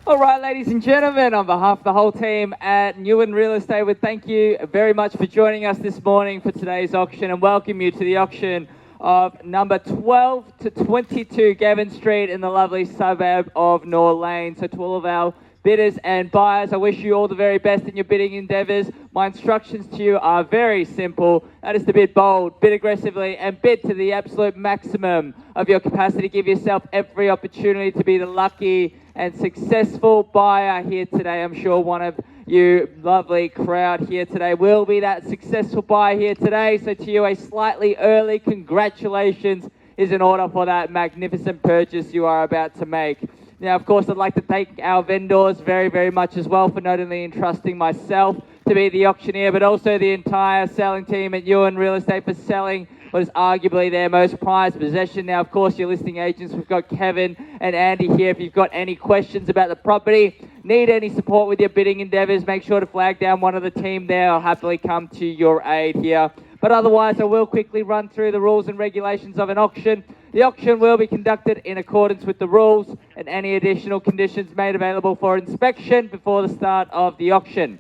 All right, ladies and gentlemen, on behalf of the whole team at Nguyen Real Estate, we thank you very much for joining us this morning for today's auction and welcome you to the auction of number 12 to 22 Gavin Street in the lovely suburb of Norlane. So to all of our bidders and buyers, I wish you all the very best in your bidding endeavours. My instructions to you are very simple. That is to bid bold, bid aggressively, and bid to the absolute maximum of your capacity. Give yourself every opportunity to be the lucky and successful buyer here today. I'm sure one of you lovely crowd here today will be that successful buyer here today. So to you, a slightly early congratulations is in order for that magnificent purchase you are about to make. Now, of course, I'd like to thank our vendors very, very much as well for not only entrusting myself to be the auctioneer, but also the entire selling team at Nguyen Real Estate for selling what is arguably their most prized possession. Now, of course, your listing agents, we've got Kevin and Andy here. If you've got any questions about the property, need any support with your bidding endeavours, make sure to flag down one of the team there. I'll happily come to your aid here. But otherwise, I will quickly run through the rules and regulations of an auction. The auction will be conducted in accordance with the rules and any additional conditions made available for inspection before the start of the auction.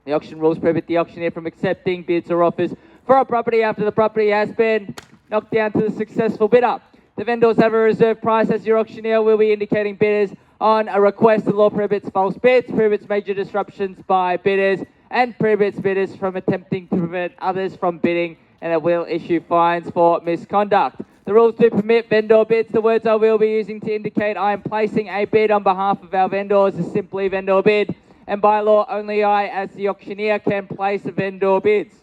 The auction rules prohibit the auctioneer from accepting bids or offers for a property after the property has been knocked down to the successful bidder. The vendors have a reserve price as your auctioneer will be indicating bidders on a request. The law prohibits false bids, prohibits major disruptions by bidders, and prohibits bidders from attempting to prevent others from bidding, and it will issue fines for misconduct. The rules do permit vendor bids. The words I will be using to indicate I am placing a bid on behalf of our vendors is simply vendor bid, and by law only I as the auctioneer can place vendor bids.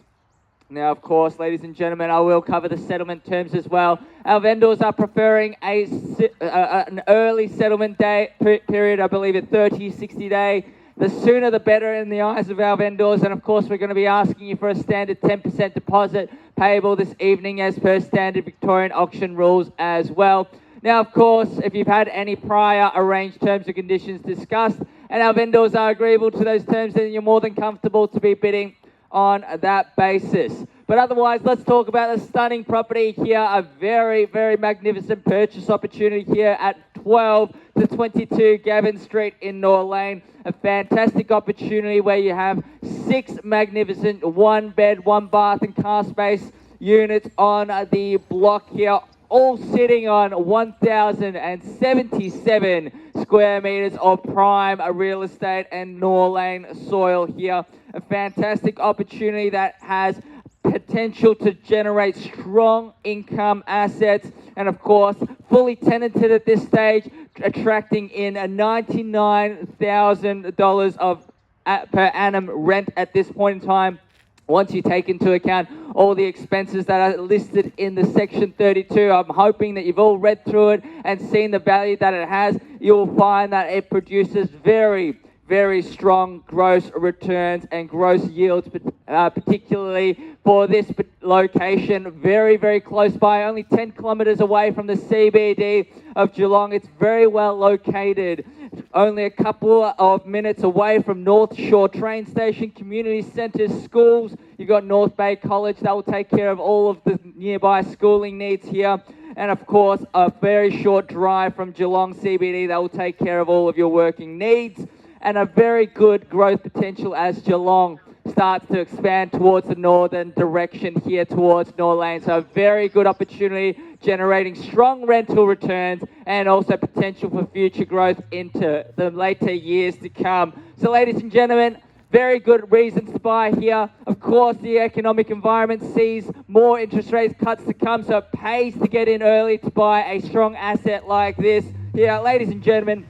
Now, of course, ladies and gentlemen, I will cover the settlement terms as well. Our vendors are preferring an early settlement day period, I believe a 30, 60 day. The sooner the better in the eyes of our vendors. And of course, we're going to be asking you for a standard 10% deposit payable this evening as per standard Victorian auction rules as well. Now, of course, if you've had any prior arranged terms or conditions discussed and our vendors are agreeable to those terms, then you're more than comfortable to be bidding on that basis. But otherwise, let's talk about the stunning property here. A very, very magnificent purchase opportunity here at 12 to 22 Gavin Street in Norlane. A fantastic opportunity where you have 6 magnificent 1-bed, 1-bath and car space units on the block here, all sitting on 1,077 square meters of prime real estate and Norlane soil here. A fantastic opportunity that has potential to generate strong income assets and of course fully tenanted at this stage, attracting in $99,000 of per annum rent at this point in time. Once you take into account all the expenses that are listed in the Section 32, I'm hoping that you've all read through it and seen the value that it has. You'll find that it produces very, very strong gross returns and gross yields, particularly for this location. Very, very close by, only 10 kilometres away from the CBD of Geelong. It's very well located. Only a couple of minutes away from North Shore train station, community centres, schools. You've got North Bay College that will take care of all of the nearby schooling needs here. And of course, a very short drive from Geelong CBD that will take care of all of your working needs. And a very good growth potential as Geelong starts to expand towards the northern direction here towards Norlane. So a very good opportunity, generating strong rental returns and also potential for future growth into the later years to come. So ladies and gentlemen, very good reasons to buy here. Of course, the economic environment sees more interest rate cuts to come, so it pays to get in early to buy a strong asset like this. Here, ladies and gentlemen,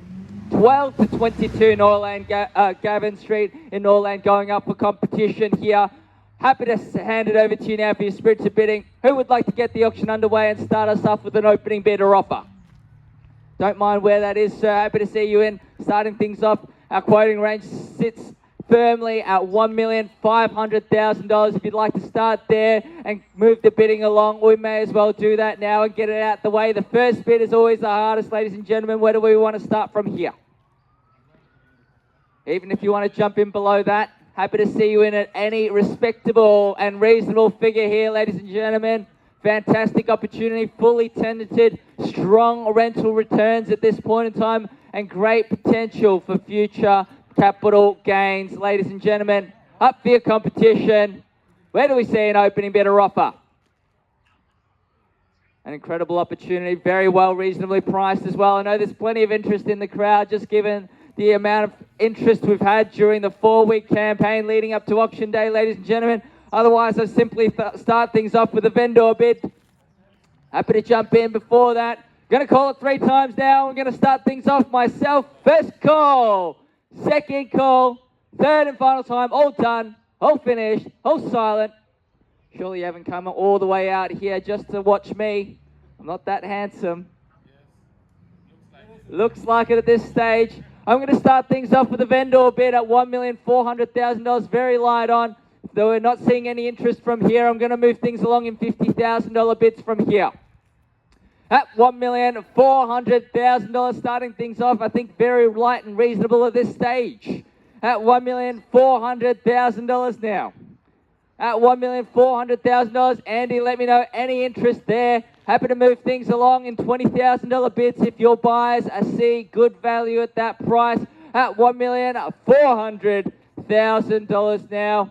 12 to 22 Norlane, Gavin Street in Norlane going up for competition here. Happy to hand it over to you now for your spirited bidding. Who would like to get the auction underway and start us off with an opening bid or offer? Don't mind where that is, sir. Happy to see you in. Starting things off, our quoting range sits firmly at $1,500,000. If you'd like to start there and move the bidding along, we may as well do that now and get it out the way. The first bid is always the hardest, ladies and gentlemen. Where do we want to start from here? Even if you want to jump in below that, happy to see you in at any respectable and reasonable figure here, ladies and gentlemen. Fantastic opportunity, fully tenanted, strong rental returns at this point in time, and great potential for future capital gains. Ladies and gentlemen, up for your competition. Where do we see an opening bidder offer? An incredible opportunity, very well, reasonably priced as well. I know there's plenty of interest in the crowd, just given the amount of interest we've had during the 4-week campaign leading up to auction day, ladies and gentlemen. Otherwise, I'll simply start things off with a vendor bid. Happy to jump in before that. Going to call it 3 times now. I'm going to start things off myself. First call, second call, third and final time. All done, all finished, all silent. Surely you haven't come all the way out here just to watch me. I'm not that handsome. Looks like it at this stage. I'm going to start things off with a vendor bid at $1,400,000. Very light on. Though we're not seeing any interest from here, I'm going to move things along in $50,000 bids from here. At $1,400,000, starting things off, I think very light and reasonable at this stage. At $1,400,000 now. At $1,400,000, Andy, let me know any interest there. Happy to move things along in $20,000 bids if your buyers see good value at that price. At $1,400,000 now.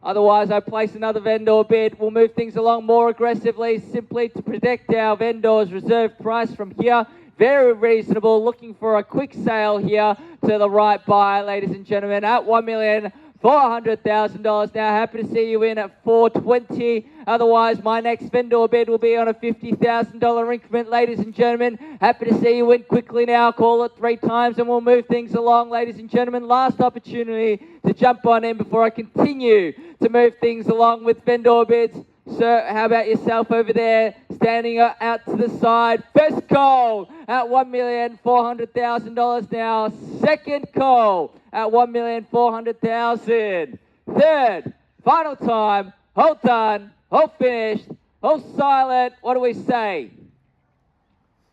Otherwise, I place another vendor bid. We'll move things along more aggressively, simply to protect our vendor's reserve price from here. Very reasonable, looking for a quick sale here to the right buyer, ladies and gentlemen, at $1,400,000. Now, happy to see you in at $420,000. Otherwise, my next vendor bid will be on a $50,000 increment, ladies and gentlemen. Happy to see you in quickly now. Call it 3 times and we'll move things along, ladies and gentlemen. Last opportunity to jump on in before I continue to move things along with vendor bids. Sir, how about yourself over there, standing out to the side? First call at $1,400,000 now. Second call at $1,400,000. Third, final time, all done, all finished, all silent. What do we say?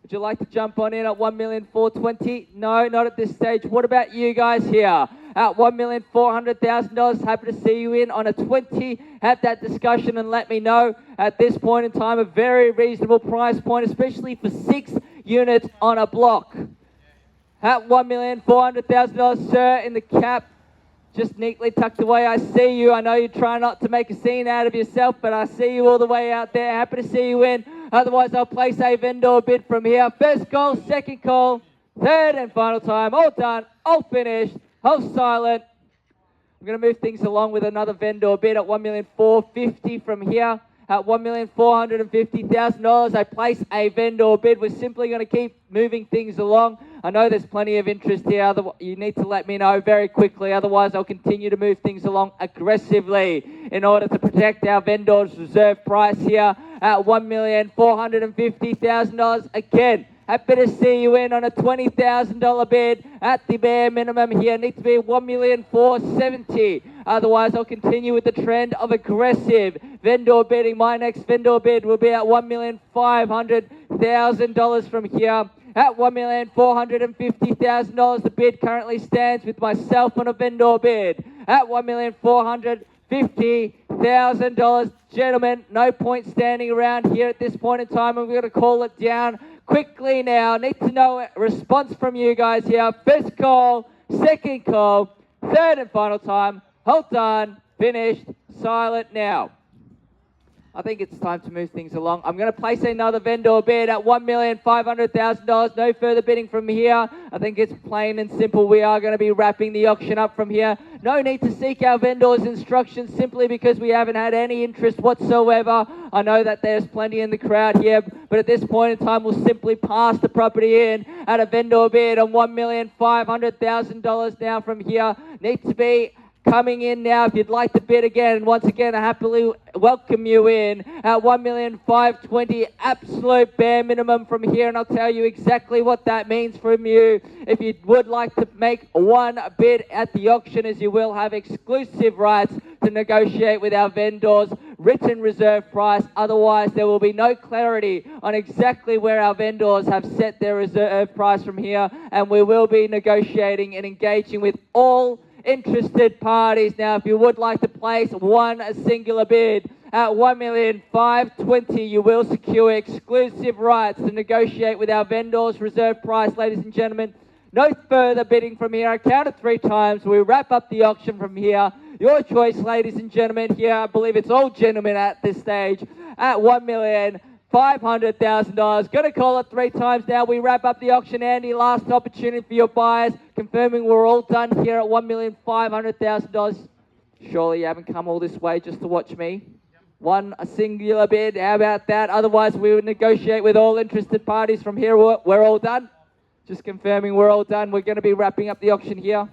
Would you like to jump on in at $1,420,000? No, not at this stage. What about you guys here? At $1,400,000, happy to see you in on a 20. Have that discussion and let me know. At this point in time, a very reasonable price point, especially for 6 units on a block. At $1,400,000, sir, in the cap, just neatly tucked away. I see you. I know you try not to make a scene out of yourself, but I see you all the way out there. Happy to see you in. Otherwise, I'll place a vendor bid from here. First call, second call, third and final time. All done, all finished, all silent. I'm going to move things along with another vendor bid at $1,450,000 from here. At $1,450,000, I place a vendor bid. We're simply going to keep moving things along. I know there's plenty of interest here. You need to let me know very quickly. Otherwise, I'll continue to move things along aggressively in order to protect our vendor's reserve price here at $1,450,000. Again, happy to see you in on a $20,000 bid at the bare minimum here. Needs to be $1,470,000. Otherwise, I'll continue with the trend of aggressive vendor bidding. My next vendor bid will be at $1,500,000 from here. At $1,450,000, the bid currently stands with myself on a vendor bid at $1,450,000. Gentlemen, no point standing around here at this point in time. I'm going to call it down quickly now. Need to know a response from you guys here. First call, second call, third and final time. Hold done, finished, silent now. I think it's time to move things along. I'm going to place another vendor bid at $1,500,000. No further bidding from here. I think it's plain and simple. We are going to be wrapping the auction up from here. No need to seek our vendor's instructions simply because we haven't had any interest whatsoever. I know that there's plenty in the crowd here, but at this point in time, we'll simply pass the property in at a vendor bid on $1,500,000 now from here. Needs to be coming in now if you'd like to bid again. Once again, I happily welcome you in at $1,520,000, absolute bare minimum from here, and I'll tell you exactly what that means from you. If you would like to make one bid at the auction, as you will have exclusive rights to negotiate with our vendors written reserve price. Otherwise, there will be no clarity on exactly where our vendors have set their reserve price from here, and we will be negotiating and engaging with all interested parties. Now, if you would like to place one singular bid at $1,520,000, you will secure exclusive rights to negotiate with our vendors reserve price, ladies and gentlemen. No further bidding from here. I count it 3 times. We wrap up the auction from here. Your choice, ladies and gentlemen. Here, I believe it's all gentlemen at this stage at $1,500,000. Going to call it 3 times now. We wrap up the auction. Andy, last opportunity for your buyers. Confirming we're all done here at $1,500,000. Surely you haven't come all this way just to watch me. A singular bid. How about that? Otherwise, we would negotiate with all interested parties from here. We're all done. Just confirming we're all done. We're going to be wrapping up the auction here.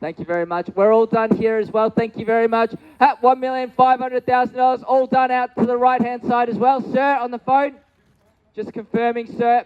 Thank you very much. We're all done here as well. Thank you very much. At $1,500,000. All done out to the right-hand side as well. Sir, on the phone. Just confirming, sir.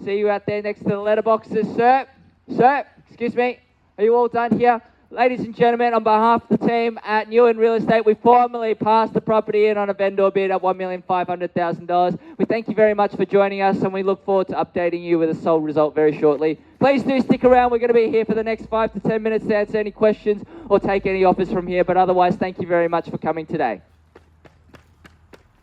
See you out there next to the letterboxes, sir. Sir, excuse me. Are you all done here? Ladies and gentlemen, on behalf of the team at Nguyen Real Estate, we formally passed the property in on a vendor bid at $1,500,000. We thank you very much for joining us, and we look forward to updating you with a sold result very shortly. Please do stick around. We're going to be here for the next 5 to 10 minutes to answer any questions or take any offers from here. But otherwise, thank you very much for coming today.